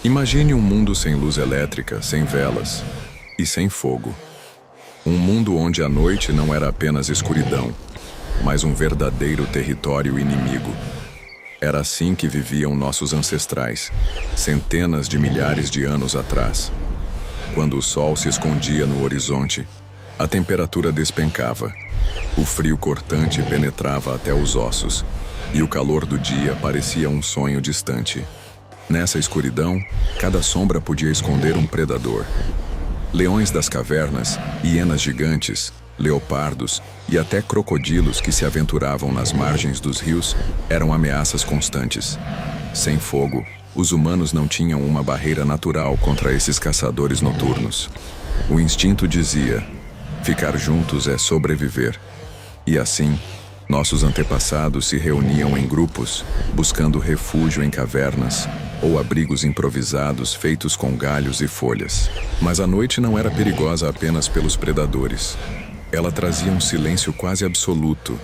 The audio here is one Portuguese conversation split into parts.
Imagine um mundo sem luz elétrica, sem velas e sem fogo. Um mundo onde a noite não era apenas escuridão, mas um verdadeiro território inimigo. Era assim que viviam nossos ancestrais, centenas de milhares de anos atrás. Quando o sol se escondia no horizonte, a temperatura despencava. O frio cortante penetrava até os ossos, e o calor do dia parecia um sonho distante. Nessa escuridão, cada sombra podia esconder um predador. Leões das cavernas, hienas gigantes, leopardos e até crocodilos que se aventuravam nas margens dos rios eram ameaças constantes. Sem fogo, os humanos não tinham uma barreira natural contra esses caçadores noturnos. O instinto dizia: ficar juntos é sobreviver. E assim, nossos antepassados se reuniam em grupos, buscando refúgio em cavernas ou abrigos improvisados feitos com galhos e folhas. Mas a noite não era perigosa apenas pelos predadores. Ela trazia um silêncio quase absoluto,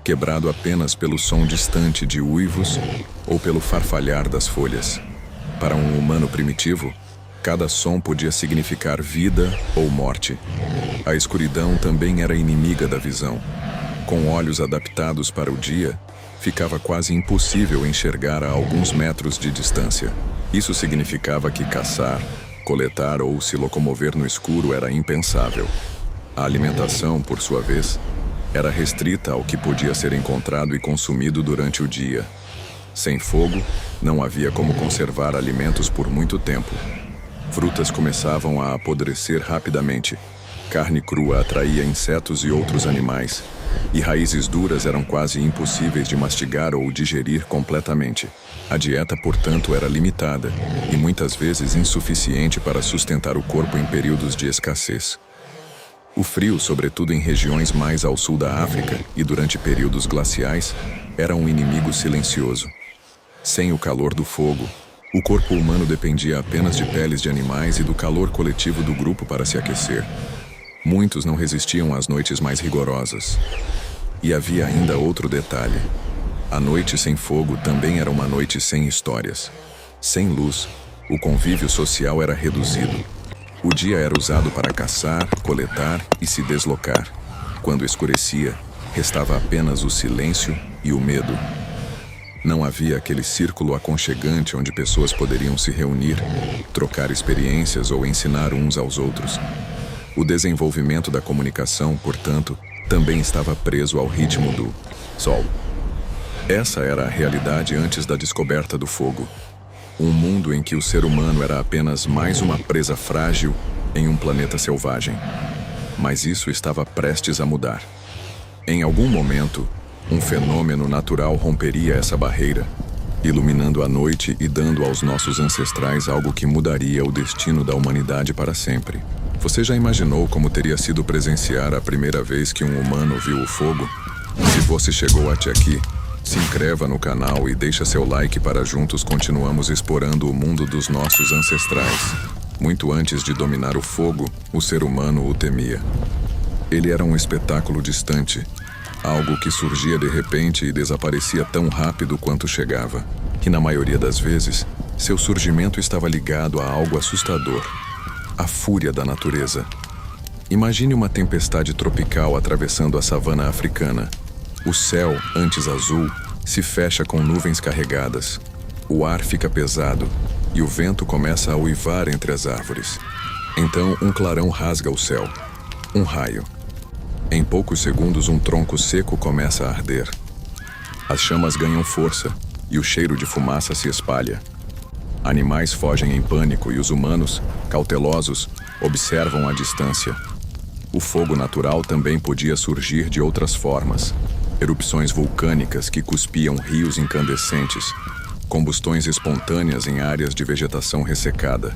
quebrado apenas pelo som distante de uivos ou pelo farfalhar das folhas. Para um humano primitivo, cada som podia significar vida ou morte. A escuridão também era inimiga da visão. Com olhos adaptados para o dia, ficava quase impossível enxergar a alguns metros de distância. Isso significava que caçar, coletar ou se locomover no escuro era impensável. A alimentação, por sua vez, era restrita ao que podia ser encontrado e consumido durante o dia. Sem fogo, não havia como conservar alimentos por muito tempo. Frutas começavam a apodrecer rapidamente. Carne crua atraía insetos e outros animais, e raízes duras eram quase impossíveis de mastigar ou digerir completamente. A dieta, portanto, era limitada e muitas vezes insuficiente para sustentar o corpo em períodos de escassez. O frio, sobretudo em regiões mais ao sul da África e durante períodos glaciais, era um inimigo silencioso. Sem o calor do fogo, o corpo humano dependia apenas de peles de animais e do calor coletivo do grupo para se aquecer. Muitos não resistiam às noites mais rigorosas. E havia ainda outro detalhe. A noite sem fogo também era uma noite sem histórias. Sem luz, o convívio social era reduzido. O dia era usado para caçar, coletar e se deslocar. Quando escurecia, restava apenas o silêncio e o medo. Não havia aquele círculo aconchegante onde pessoas poderiam se reunir, trocar experiências ou ensinar uns aos outros. O desenvolvimento da comunicação, portanto, também estava preso ao ritmo do sol. Essa era a realidade antes da descoberta do fogo. Um mundo em que o ser humano era apenas mais uma presa frágil em um planeta selvagem. Mas isso estava prestes a mudar. Em algum momento, um fenômeno natural romperia essa barreira, iluminando a noite e dando aos nossos ancestrais algo que mudaria o destino da humanidade para sempre. Você já imaginou como teria sido presenciar a primeira vez que um humano viu o fogo? Se você chegou até aqui, se inscreva no canal e deixa seu like para juntos continuamos explorando o mundo dos nossos ancestrais. Muito antes de dominar o fogo, o ser humano o temia. Ele era um espetáculo distante, algo que surgia de repente e desaparecia tão rápido quanto chegava. E na maioria das vezes, seu surgimento estava ligado a algo assustador. A fúria da natureza. Imagine uma tempestade tropical atravessando a savana africana. O céu, antes azul, se fecha com nuvens carregadas. O ar fica pesado e o vento começa a uivar entre as árvores. Então, um clarão rasga o céu. Um raio. Em poucos segundos, um tronco seco começa a arder. As chamas ganham força e o cheiro de fumaça se espalha. Animais fogem em pânico e os humanos, cautelosos, observam à distância. O fogo natural também podia surgir de outras formas. Erupções vulcânicas que cuspiam rios incandescentes, combustões espontâneas em áreas de vegetação ressecada.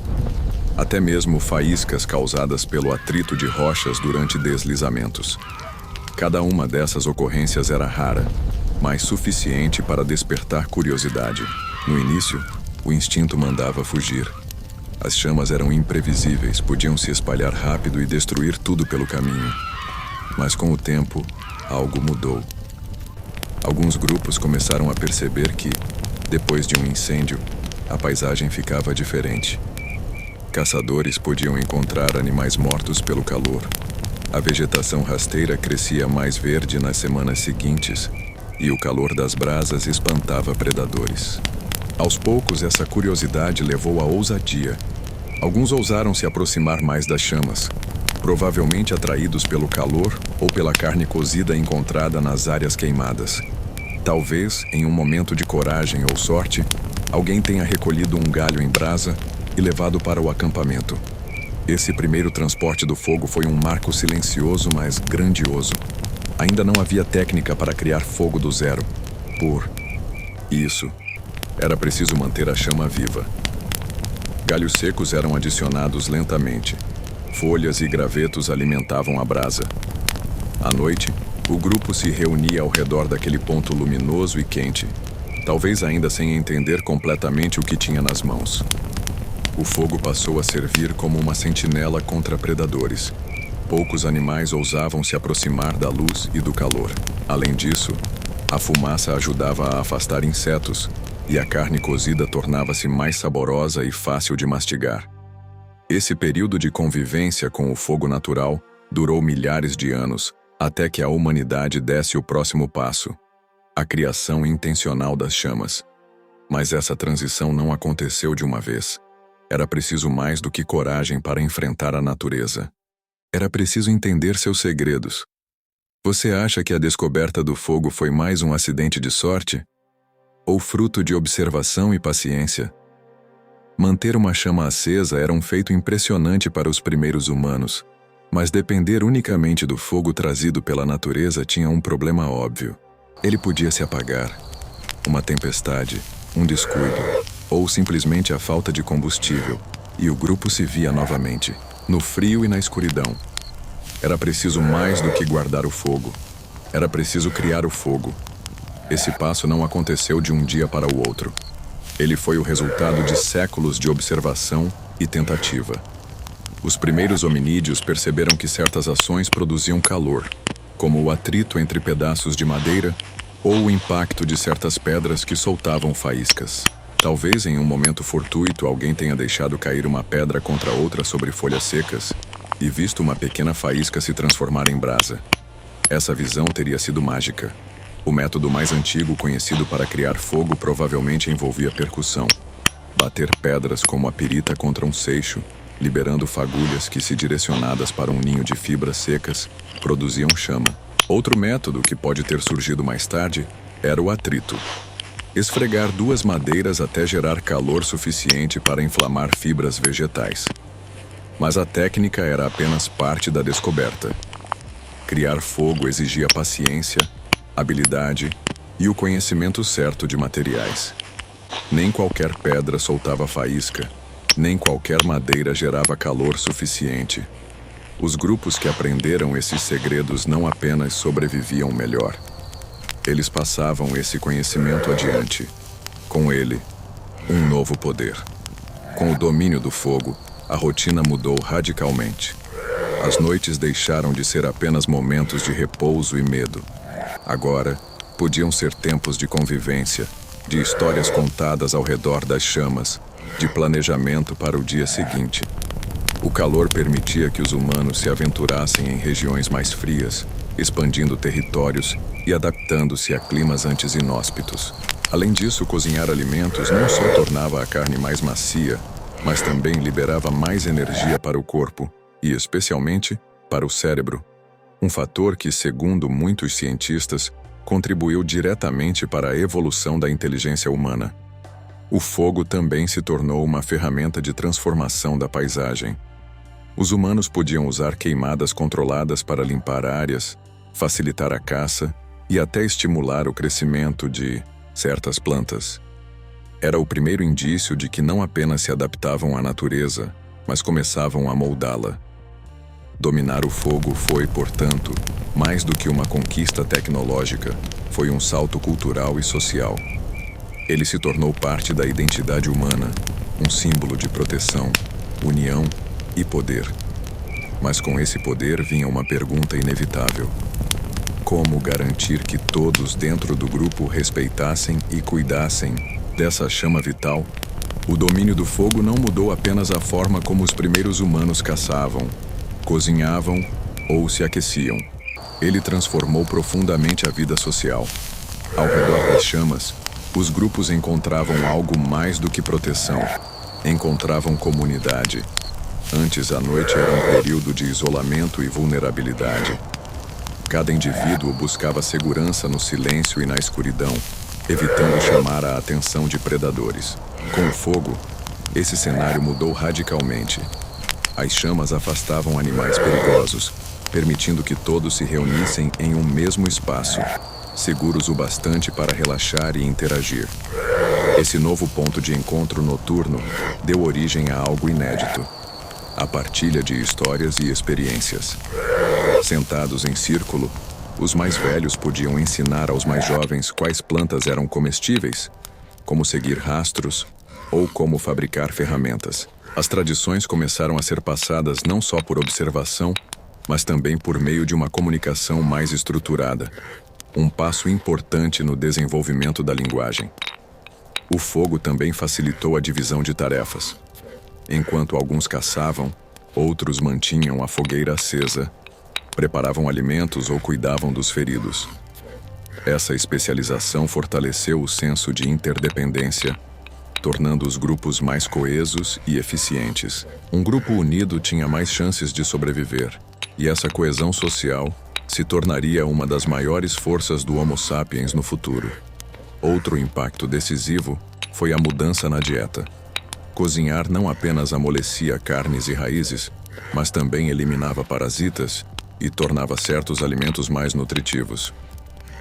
Até mesmo faíscas causadas pelo atrito de rochas durante deslizamentos. Cada uma dessas ocorrências era rara, mas suficiente para despertar curiosidade. No início, o instinto mandava fugir. As chamas eram imprevisíveis, podiam se espalhar rápido e destruir tudo pelo caminho. Mas com o tempo, algo mudou. Alguns grupos começaram a perceber que, depois de um incêndio, a paisagem ficava diferente. Caçadores podiam encontrar animais mortos pelo calor. A vegetação rasteira crescia mais verde nas semanas seguintes, e o calor das brasas espantava predadores. Aos poucos, essa curiosidade levou à ousadia. Alguns ousaram se aproximar mais das chamas, provavelmente atraídos pelo calor ou pela carne cozida encontrada nas áreas queimadas. Talvez, em um momento de coragem ou sorte, alguém tenha recolhido um galho em brasa e levado para o acampamento. Esse primeiro transporte do fogo foi um marco silencioso, mas grandioso. Ainda não havia técnica para criar fogo do zero. Por isso, era preciso manter a chama viva. Galhos secos eram adicionados lentamente. Folhas e gravetos alimentavam a brasa. À noite, o grupo se reunia ao redor daquele ponto luminoso e quente, talvez ainda sem entender completamente o que tinha nas mãos. O fogo passou a servir como uma sentinela contra predadores. Poucos animais ousavam se aproximar da luz e do calor. Além disso, a fumaça ajudava a afastar insetos, e a carne cozida tornava-se mais saborosa e fácil de mastigar. Esse período de convivência com o fogo natural durou milhares de anos, até que a humanidade desse o próximo passo: a criação intencional das chamas. Mas essa transição não aconteceu de uma vez. Era preciso mais do que coragem para enfrentar a natureza. Era preciso entender seus segredos. Você acha que a descoberta do fogo foi mais um acidente de sorte? Ou fruto de observação e paciência? Manter uma chama acesa era um feito impressionante para os primeiros humanos, mas depender unicamente do fogo trazido pela natureza tinha um problema óbvio. Ele podia se apagar. Uma tempestade, um descuido, ou simplesmente a falta de combustível, e o grupo se via novamente, no frio e na escuridão. Era preciso mais do que guardar o fogo. Era preciso criar o fogo. Esse passo não aconteceu de um dia para o outro. Ele foi o resultado de séculos de observação e tentativa. Os primeiros hominídeos perceberam que certas ações produziam calor, como o atrito entre pedaços de madeira ou o impacto de certas pedras que soltavam faíscas. Talvez em um momento fortuito alguém tenha deixado cair uma pedra contra outra sobre folhas secas e visto uma pequena faísca se transformar em brasa. Essa visão teria sido mágica. O método mais antigo conhecido para criar fogo provavelmente envolvia percussão. Bater pedras como a pirita contra um seixo, liberando fagulhas que, se direcionadas para um ninho de fibras secas, produziam chama. Outro método, que pode ter surgido mais tarde, era o atrito. Esfregar duas madeiras até gerar calor suficiente para inflamar fibras vegetais. Mas a técnica era apenas parte da descoberta. Criar fogo exigia paciência, habilidade e o conhecimento certo de materiais. Nem qualquer pedra soltava faísca, nem qualquer madeira gerava calor suficiente. Os grupos que aprenderam esses segredos não apenas sobreviviam melhor. Eles passavam esse conhecimento adiante. Com ele, um novo poder. Com o domínio do fogo, a rotina mudou radicalmente. As noites deixaram de ser apenas momentos de repouso e medo. Agora, podiam ser tempos de convivência, de histórias contadas ao redor das chamas, de planejamento para o dia seguinte. O calor permitia que os humanos se aventurassem em regiões mais frias, expandindo territórios e adaptando-se a climas antes inóspitos. Além disso, cozinhar alimentos não só tornava a carne mais macia, mas também liberava mais energia para o corpo e, especialmente, para o cérebro. Um fator que, segundo muitos cientistas, contribuiu diretamente para a evolução da inteligência humana. O fogo também se tornou uma ferramenta de transformação da paisagem. Os humanos podiam usar queimadas controladas para limpar áreas, facilitar a caça e até estimular o crescimento de certas plantas. Era o primeiro indício de que não apenas se adaptavam à natureza, mas começavam a moldá-la. Dominar o fogo foi, portanto, mais do que uma conquista tecnológica, foi um salto cultural e social. Ele se tornou parte da identidade humana, um símbolo de proteção, união e poder. Mas com esse poder vinha uma pergunta inevitável: como garantir que todos dentro do grupo respeitassem e cuidassem dessa chama vital O domínio do fogo não mudou apenas a forma como os primeiros humanos caçavam, cozinhavam ou se aqueciam. Ele transformou profundamente a vida social. Ao redor das chamas, os grupos encontravam algo mais do que proteção. Encontravam comunidade. Antes, a noite era um período de isolamento e vulnerabilidade. Cada indivíduo buscava segurança no silêncio e na escuridão, evitando chamar a atenção de predadores. Com o fogo, esse cenário mudou radicalmente. As chamas afastavam animais perigosos, permitindo que todos se reunissem em um mesmo espaço, seguros o bastante para relaxar e interagir. Esse novo ponto de encontro noturno deu origem a algo inédito: a partilha de histórias e experiências. Sentados em círculo, os mais velhos podiam ensinar aos mais jovens quais plantas eram comestíveis, como seguir rastros ou como fabricar ferramentas. As tradições começaram a ser passadas não só por observação, mas também por meio de uma comunicação mais estruturada, um passo importante no desenvolvimento da linguagem. O fogo também facilitou a divisão de tarefas. Enquanto alguns caçavam, outros mantinham a fogueira acesa, preparavam alimentos ou cuidavam dos feridos. Essa especialização fortaleceu o senso de interdependência, tornando os grupos mais coesos e eficientes. Um grupo unido tinha mais chances de sobreviver, e essa coesão social se tornaria uma das maiores forças do Homo sapiens no futuro. Outro impacto decisivo foi a mudança na dieta. Cozinhar não apenas amolecia carnes e raízes, mas também eliminava parasitas e tornava certos alimentos mais nutritivos.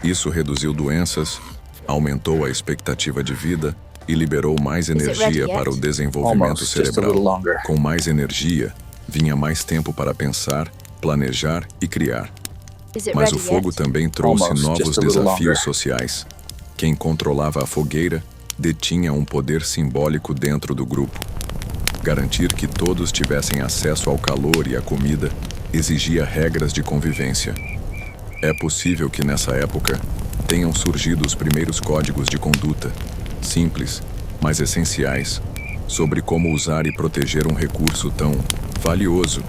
Isso reduziu doenças, aumentou a expectativa de vida e liberou mais energia para o desenvolvimento cerebral. Com mais energia, vinha mais tempo para pensar, planejar e criar. Mas o fogo também trouxe novos desafios sociais. Quem controlava a fogueira detinha um poder simbólico dentro do grupo. Garantir que todos tivessem acesso ao calor e à comida exigia regras de convivência. É possível que nessa época tenham surgido os primeiros códigos de conduta, simples, mas essenciais, sobre como usar e proteger um recurso tão valioso.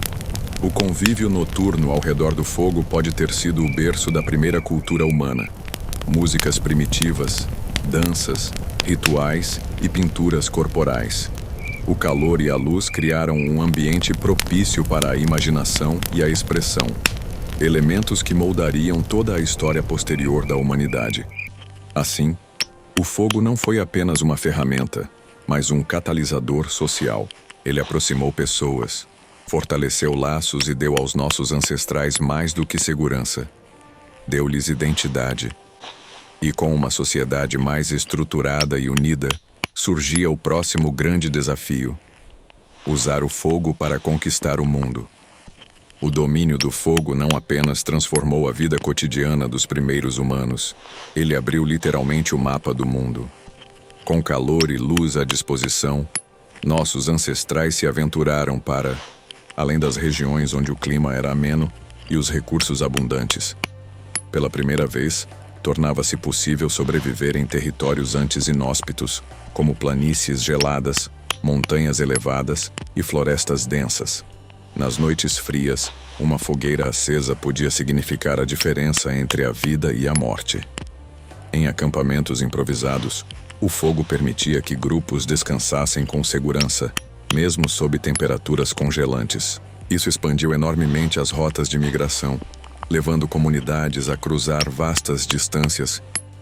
O convívio noturno ao redor do fogo pode ter sido o berço da primeira cultura humana. Músicas primitivas, danças, rituais e pinturas corporais. O calor e a luz criaram um ambiente propício para a imaginação e a expressão, elementos que moldariam toda a história posterior da humanidade. Assim, o fogo não foi apenas uma ferramenta, mas um catalisador social. Ele aproximou pessoas, fortaleceu laços e deu aos nossos ancestrais mais do que segurança. Deu-lhes identidade. E com uma sociedade mais estruturada e unida, surgia o próximo grande desafio: usar o fogo para conquistar o mundo. O domínio do fogo não apenas transformou a vida cotidiana dos primeiros humanos, ele abriu literalmente o mapa do mundo. Com calor e luz à disposição, nossos ancestrais se aventuraram para, além das regiões onde o clima era ameno e os recursos abundantes. Pela primeira vez, tornava-se possível sobreviver em territórios antes inóspitos, como planícies geladas, montanhas elevadas e florestas densas. Nas noites frias, uma fogueira acesa podia significar a diferença entre a vida e a morte. Em acampamentos improvisados, o fogo permitia que grupos descansassem com segurança, mesmo sob temperaturas congelantes. Isso expandiu enormemente as rotas de migração, levando comunidades a cruzar vastas distâncias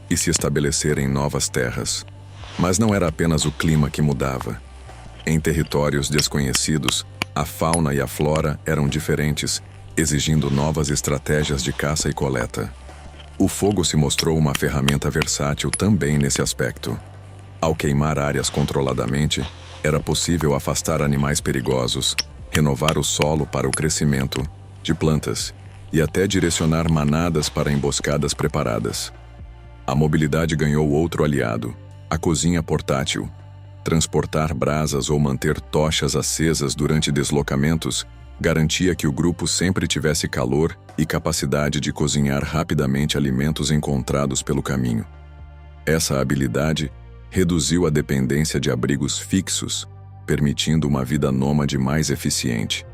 e se estabelecer em novas terras. Mas não era apenas o clima que mudava. Em territórios desconhecidos, a fauna e a flora eram diferentes, exigindo novas estratégias de caça e coleta. O fogo se mostrou uma ferramenta versátil também nesse aspecto. Ao queimar áreas controladamente, era possível afastar animais perigosos, renovar o solo para o crescimento de plantas e até direcionar manadas para emboscadas preparadas. A mobilidade ganhou outro aliado: a cozinha portátil. Transportar brasas ou manter tochas acesas durante deslocamentos garantia que o grupo sempre tivesse calor e capacidade de cozinhar rapidamente alimentos encontrados pelo caminho. Essa habilidade reduziu a dependência de abrigos fixos, permitindo uma vida nômade mais eficiente.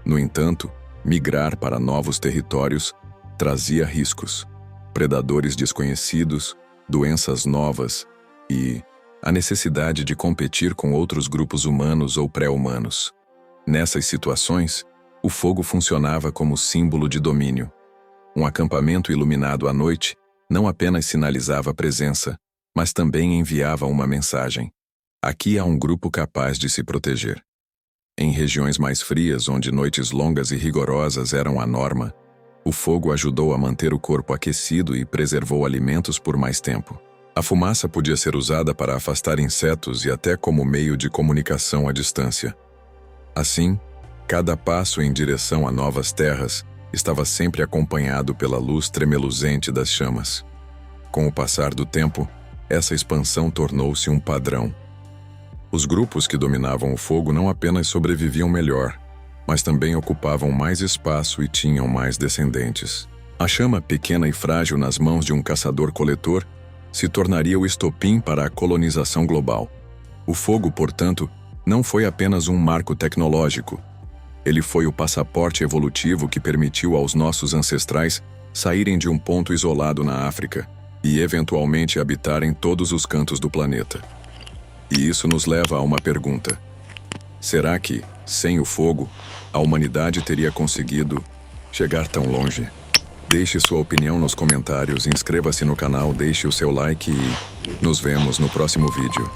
No entanto, migrar para novos territórios trazia riscos, predadores desconhecidos, doenças novas e a necessidade de competir com outros grupos humanos ou pré-humanos. Nessas situações, o fogo funcionava como símbolo de domínio. Um acampamento iluminado à noite não apenas sinalizava presença, mas também enviava uma mensagem: aqui há um grupo capaz de se proteger. Em regiões mais frias, onde noites longas e rigorosas eram a norma, o fogo ajudou a manter o corpo aquecido e preservou alimentos por mais tempo. A fumaça podia ser usada para afastar insetos e até como meio de comunicação à distância. Assim, cada passo em direção a novas terras estava sempre acompanhado pela luz tremeluzente das chamas. Com o passar do tempo, essa expansão tornou-se um padrão. Os grupos que dominavam o fogo não apenas sobreviviam melhor, mas também ocupavam mais espaço e tinham mais descendentes. A chama pequena e frágil nas mãos de um caçador-coletor se tornaria o estopim para a colonização global. O fogo, portanto, não foi apenas um marco tecnológico. Ele foi o passaporte evolutivo que permitiu aos nossos ancestrais saírem de um ponto isolado na África e eventualmente habitarem todos os cantos do planeta. E isso nos leva a uma pergunta: será que, sem o fogo, a humanidade teria conseguido chegar tão longe? Deixe sua opinião nos comentários, inscreva-se no canal, deixe o seu like e nos vemos no próximo vídeo.